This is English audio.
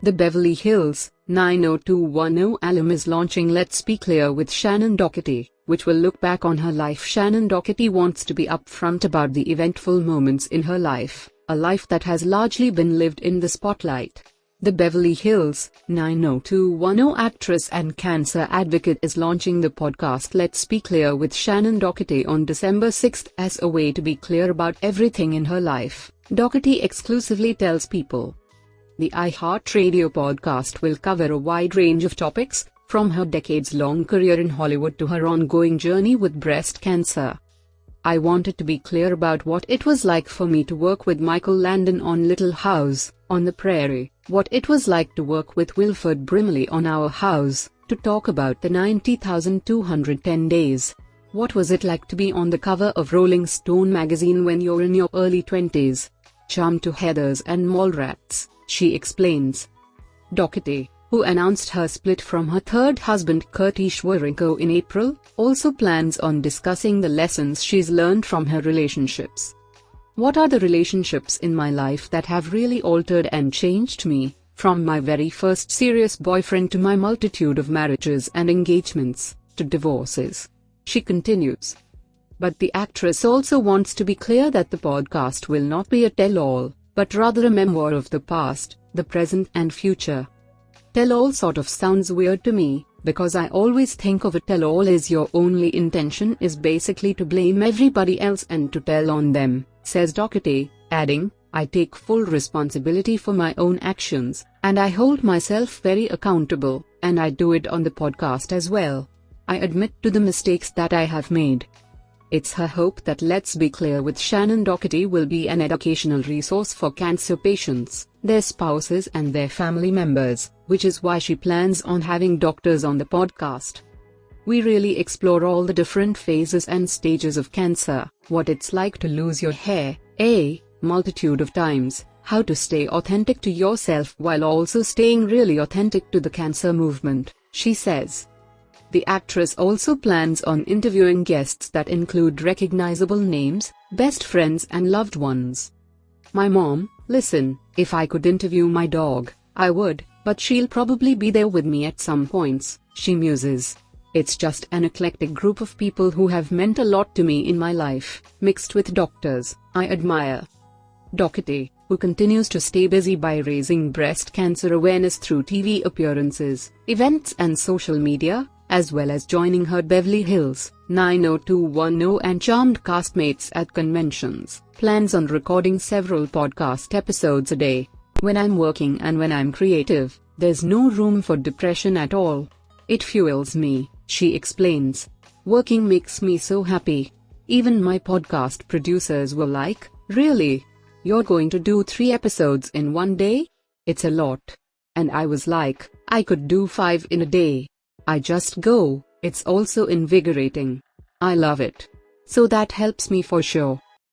The Beverly Hills 90210 alum is launching Let's Be Clear with Shannen Doherty, which will look back on her life. Shannen Doherty wants to be upfront about the eventful moments in her life, a life that has largely been lived in the spotlight. The Beverly Hills 90210 actress and cancer advocate is launching the podcast Let's Be Clear with Shannen Doherty on December 6 as a way to be clear about everything in her life, Doherty exclusively tells People. The iHeartRadio podcast will cover a wide range of topics, from her decades-long career in Hollywood to her ongoing journey with breast cancer. I wanted to be clear about what it was like for me to work with Michael Landon on Little House on the Prairie, what it was like to work with Wilford Brimley on Our House, to talk about the 90,210 days. What was it like to be on the cover of Rolling Stone magazine when you're in your early 20s? Charmed to Heathers and Mallrats, she explains. Doherty, who announced her split from her third husband Kurt Ishwarenko in April, also plans on discussing the lessons she's learned from her relationships. What are the relationships in my life that have really altered and changed me, from my very first serious boyfriend to my multitude of marriages and engagements, to divorces? She continues. But the actress also wants to be clear that the podcast will not be a tell-all, but rather a memoir of the past, the present and future. Tell-all sort of sounds weird to me, because I always think of a tell-all as your only intention is basically to blame everybody else and to tell on them, says Doherty, adding, I take full responsibility for my own actions, and I hold myself very accountable, and I do it on the podcast as well. I admit to the mistakes that I have made. It's her hope that Let's Be Clear with Shannen Doherty will be an educational resource for cancer patients, their spouses and their family members, which is why she plans on having doctors on the podcast. We really explore all the different phases and stages of cancer, what it's like to lose your hair, a multitude of times, how to stay authentic to yourself while also staying really authentic to the cancer movement, she says. The actress also plans on interviewing guests that include recognizable names, best friends and loved ones. My mom, listen, if I could interview my dog, I would, but she'll probably be there with me at some points, she muses. It's just an eclectic group of people who have meant a lot to me in my life, mixed with doctors I admire. Doherty, who continues to stay busy by raising breast cancer awareness through TV appearances, events and social media, as well as joining her Beverly Hills 90210 and Charmed castmates at conventions, plans on recording several podcast episodes a day. When I'm working and when I'm creative, there's no room for depression at all. It fuels me, she explains. Working makes me so happy. Even my podcast producers were like, really? You're going to do 3 episodes in one day? It's a lot. And I was like, I could do 5 in a day. I just go. It's also invigorating. I love it. So that helps me for sure.